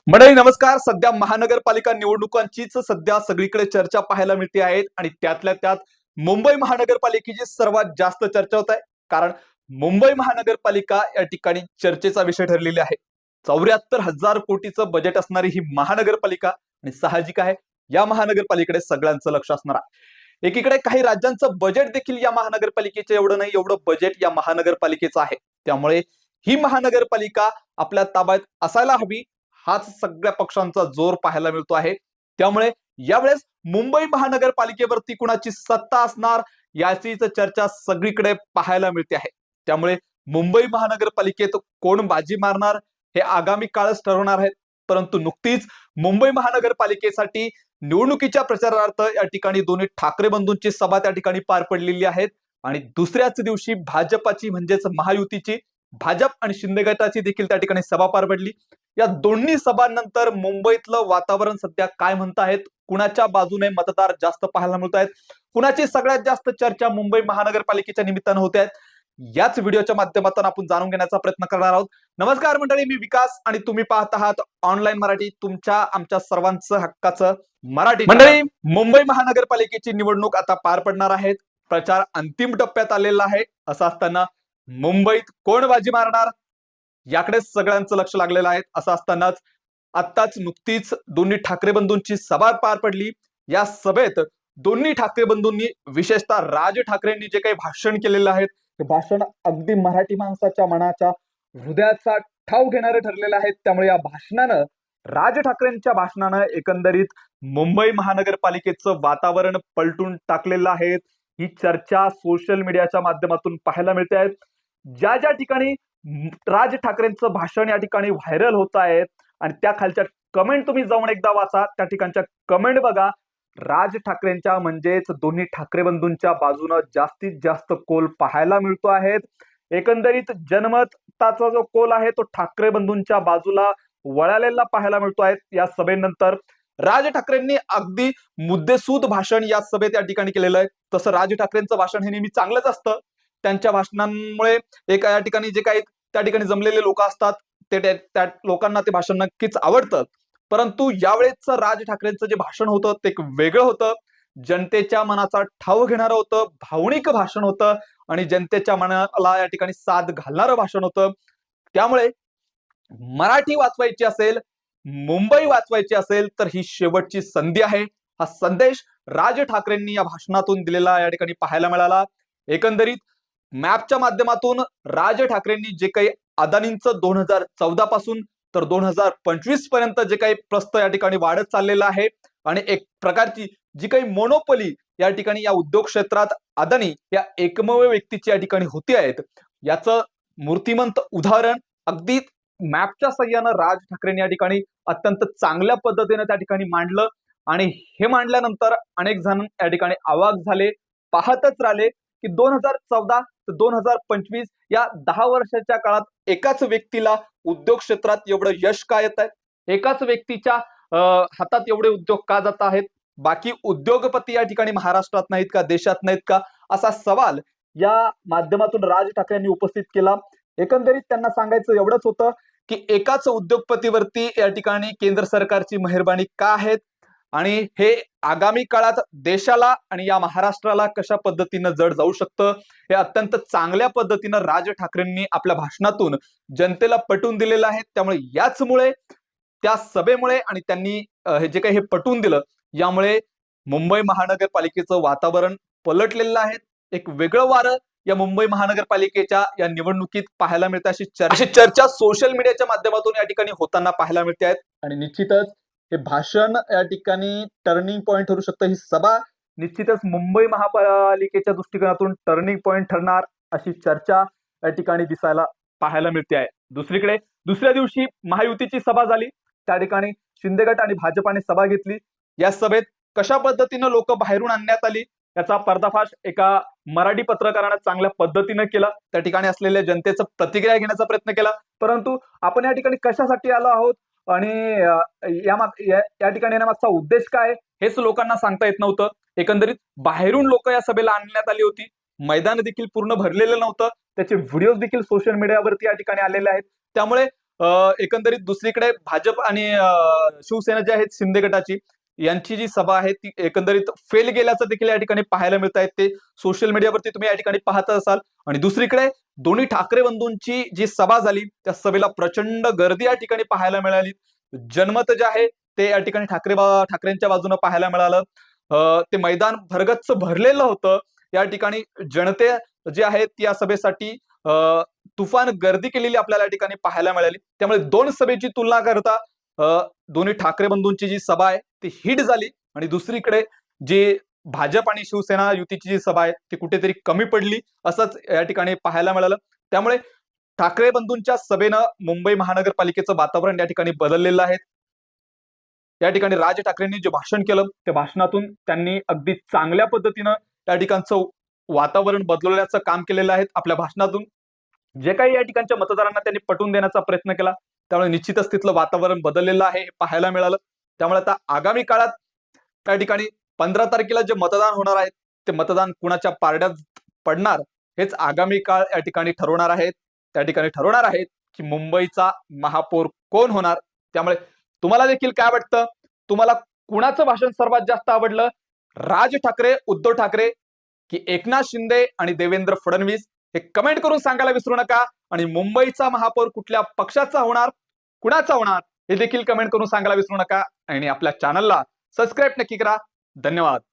मंडळी नमस्कार. सध्या महानगरपालिका निवडणुकांचीच सध्या सगळीकडे चर्चा पाहायला मिळते आहे आणि त्यातल्या त्यात मुंबई महानगरपालिकेची सर्वात जास्त चर्चा होत आहे. कारण मुंबई महानगरपालिका या ठिकाणी चर्चेचा विषय ठरलेली आहे. 74,000 कोटीचं बजेट असणारी ही महानगरपालिका आणि साहजिक आहे या महानगरपालिकेकडे सगळ्यांचं लक्ष असणार आहे. एकीकडे काही राज्यांचं बजेट देखील या महानगरपालिकेचं एवढं नाही, एवढं बजेट या महानगरपालिकेचं आहे. त्यामुळे ही महानगरपालिका आपल्या ताब्यात असायला हवी, हाच सगळ्या पक्षांचा जोर पाहायला मिळतो आहे. त्यामुळे यावेळेस मुंबई महानगरपालिकेवरती कुणाची सत्ता असणार याचीच चर्चा सगळीकडे पाहायला मिळते आहे. त्यामुळे मुंबई महानगरपालिकेत कोण बाजी मारणार हे आगामी काळच ठरवणार आहे. परंतु नुकतीच मुंबई महानगरपालिकेसाठी निवडणुकीच्या प्रचारार्थ या ठिकाणी दोन्ही ठाकरे बंधूंची सभा त्या ठिकाणी पार पडलेली आहेत आणि दुसऱ्याच दिवशी भाजपाची म्हणजेच महायुतीची भाजप आणि शिंदे गटाची देखील त्या ठिकाणी सभा पार पडली. या दोन्ही सभांनंतर मुंबईतलं वातावरण सध्या काय म्हणतायत, कुणाच्या बाजूने मतदार जास्त पाहायला मिळत आहेत, कुणाची सगळ्यात जास्त चर्चा मुंबई महानगरपालिकेच्या निमित्तानं होते आहेत, याच व्हिडिओच्या माध्यमातून आपण जाणून घेण्याचा प्रयत्न करणार आहोत. नमस्कार मंडळी, मी विकास आणि तुम्ही पाहत आहात ऑनलाईन मराठी, तुमच्या आमच्या सर्वांचं हक्काचं मराठी. मंडळी, मुंबई महानगरपालिकेची निवडणूक आता पार पडणार आहेत. प्रचार अंतिम टप्प्यात आलेला आहे. असं असताना मुंबईत कोण बाजी मारणार याकडे सगळ्यांचं लक्ष लागलेलं आहे. असं असतानाच आत्ताच नुकतीच दोन्ही ठाकरे बंधूंची सभा पार पडली. या सभेत दोन्ही ठाकरे बंधूंनी विशेषतः राज ठाकरेंनी जे काही भाषण केलेलं आहे ते भाषण अगदी मराठी माणसाच्या मनाच्या हृदयाचा ठाव घेणारे ठरलेलं आहे. त्यामुळे या भाषणानं, राज ठाकरेंच्या भाषणानं एकंदरीत मुंबई महानगरपालिकेचं वातावरण पलटून टाकलेलं आहे. ही चर्चा सोशल मीडियाच्या माध्यमातून पाहायला मिळते आहे. ज्या ज्या ठिकाणी राज ठाकरेंचं भाषण या ठिकाणी व्हायरल होत आहेत आणि त्या खालच्या कमेंट तुम्ही जाऊन एकदा वाचा, त्या ठिकाणच्या कमेंट बघा. राज ठाकरेंच्या म्हणजेच दोन्ही ठाकरे बंधूंच्या बाजूनं जास्तीत जास्त कोल पाहायला मिळतो आहे. एकंदरीत जनमताचा जो कोल आहे तो ठाकरे बंधूंच्या बाजूला वळालेला पाहायला मिळतो आहे. या सभेनंतर राज ठाकरेंनी अगदी मुद्देसूद भाषण या सभेत या ठिकाणी केलेलं आहे. तसं राज ठाकरेंचं भाषण हे नेहमी चांगलंच असतं. त्यांच्या भाषणांमुळे एक या ठिकाणी जे काही त्या ठिकाणी जमलेले लोक असतात ते त्या लोकांना ते भाषण नक्कीच आवडतं. परंतु यावेळेचं राज ठाकरेंचं जे भाषण होतं ते एक वेगळं होतं. जनतेच्या मनाचा ठाव घेणारं होतं, भावनिक भाषण होतं आणि जनतेच्या मनाला या ठिकाणी साथ घालणारं भाषण होतं. त्यामुळे मराठी वाचवायची असेल, मुंबई वाचवायची असेल तर ही शेवटची संधी आहे. हा संदेश राज ठाकरेंनी या भाषणातून दिलेला या ठिकाणी पाहायला मिळाला. एकंदरीत मॅपच्या माध्यमातून राज ठाकरेंनी जे काही अदानींचं 2014 पासून तर 2025 पर्यंत जे काही प्रस्थ या ठिकाणी वाढत चाललेलं आहे आणि एक प्रकारची जी काही मोनोपोली या ठिकाणी या उद्योग क्षेत्रात अदानी या एकमेव व्यक्तीची या ठिकाणी होती आहेत, याचं मूर्तिमंत उदाहरण अगदी मॅपच्या सहाय्यानं राज ठाकरेंनी या ठिकाणी अत्यंत चांगल्या पद्धतीने त्या ठिकाणी मांडलं आणि हे मांडल्यानंतर अनेक जण या ठिकाणी अवाक झाले, पाहतच राहिले की 2014 ते 2025 या 10 वर्षाच्या काळात एकाच व्यक्तीला उद्योग क्षेत्रात एवढं यश का येत आहे, एकाच व्यक्तीच्या हातात एवढे उद्योग का जात आहेत, बाकी उद्योगपती या ठिकाणी महाराष्ट्रात नाहीत का, देशात नाहीत का, असा सवाल या माध्यमातून राज ठाकरेंनी उपस्थित केला. एकंदरीत त्यांना सांगायचं एवढंच होतं की एकाच उद्योगपतीवरती या ठिकाणी केंद्र सरकारची मेहरबानी का आहेत आणि हे आगामी काळात देशाला आणि या महाराष्ट्राला कशा पद्धतीनं जड जाऊ शकतं हे अत्यंत चांगल्या पद्धतीनं राज ठाकरेंनी आपल्या भाषणातून जनतेला पटवून दिलेलं आहे. त्यामुळे याचमुळे, त्या सभेमुळे आणि त्यांनी हे जे काही हे पटवून दिलं यामुळे मुंबई महानगरपालिकेचं वातावरण पलटलेलं आहे. एक वेगळं वारं या मुंबई महानगरपालिकेच्या या निवडणुकीत पाहायला मिळते. अशी चर्चा सोशल मीडियाच्या माध्यमातून या ठिकाणी होताना पाहायला मिळते आहेत आणि निश्चितच हे भाषण या ठिकाणी टर्निंग पॉइंट ठरू शकतं. ही सभा निश्चितच मुंबई महापालिकेच्या दृष्टिकोनातून टर्निंग पॉइंट ठरणार अशी चर्चा या ठिकाणी दिसायला पाहायला मिळते आहे. दुसरीकडे दुसऱ्या दिवशी महायुतीची सभा झाली. त्या ठिकाणी शिंदे गट आणि भाजपाने सभा घेतली. या सभेत कशा पद्धतीनं लोक बाहेरून आणण्यात आली याचा पर्दाफाश एका मराठी पत्रकारानं चांगल्या पद्धतीनं केला. त्या ठिकाणी असलेल्या जनतेचं प्रतिक्रिया घेण्याचा प्रयत्न केला. परंतु आपण या ठिकाणी कशासाठी आलो आहोत आणि या ठिकाणी येण्यामागचा उद्देश काय हेच लोकांना सांगता येत नव्हतं. एकंदरीत बाहेरून लोक या सभेला आणण्यात आली होती. मैदान देखील पूर्ण भरलेलं नव्हतं. त्याचे व्हिडिओज देखील सोशल मीडियावरती या ठिकाणी आलेले आहेत. त्यामुळे एकंदरीत दुसरीकडे भाजप आणि शिवसेना जे आहेत शिंदे गटाची यांची जी सभा आहे ती एकंदरीत फेल गेल्याचं देखील या ठिकाणी पाहायला मिळत आहे. ते सोशल मीडियावरती तुम्ही या ठिकाणी पाहत असाल. आणि दुसरीकडे दोन्ही ठाकरे बंधूंची जी सभा झाली त्या सभेला प्रचंड गर्दी या ठिकाणी पाहायला मिळाली. जनमत जे आहे ते या ठिकाणी ठाकरेंच्या बाजूने पाहायला मिळालं. ते मैदान भरगच्च भरलेलं होतं. या ठिकाणी जनते जी आहे ती या सभेसाठी तुफान गर्दी केलेली आपल्याला या ठिकाणी पाहायला मिळाली. त्यामुळे दोन सभेची तुलना करता दोन्ही ठाकरे बंधूंची जी सभा आहे ती हिट झाली आणि दुसरीकडे जी भाजप आणि शिवसेना युतीची जी सभा आहे ती कुठेतरी कमी पडली असंच या ठिकाणी पाहायला मिळालं. त्यामुळे ठाकरे बंधूंच्या सभेनं मुंबई महानगरपालिकेचं वातावरण या ठिकाणी बदललेलं आहे. या ठिकाणी राज ठाकरेंनी जे भाषण केलं त्या भाषणातून त्यांनी अगदी चांगल्या पद्धतीनं त्या ठिकाणचं वातावरण बदलवण्याचं काम केलेलं आहे. आपल्या भाषणातून जे काही या ठिकाणच्या मतदारांना त्यांनी पटवून देण्याचा प्रयत्न केला त्यामुळे निश्चितच तिथलं वातावरण बदललेलं आहे हे पाहायला मिळालं. त्यामुळे आता आगामी काळात त्या ठिकाणी 15 तारखेला जे मतदान होणार आहे ते मतदान कुणाच्या पारड्यात पडणार हेच आगामी काळ या ठिकाणी ठरवणार आहेत. त्या ठिकाणी ठरवणार आहेत की मुंबईचा महापौर कोण होणार. त्यामुळे तुम्हाला देखील काय वाटतं, तुम्हाला कुणाचं भाषण सर्वात जास्त आवडलं, राज ठाकरे, उद्धव ठाकरे की एकनाथ शिंदे आणि देवेंद्र फडणवीस, हे कमेंट करून सांगायला विसरू नका. आणि मुंबईचा महापौर कुठल्या पक्षाचा होणार, कुणाचा होणार हे देखील कमेंट करून सांगायला विसरू नका. आणि आपल्या चॅनलला सबस्क्राईब नक्की करा. धन्यवाद.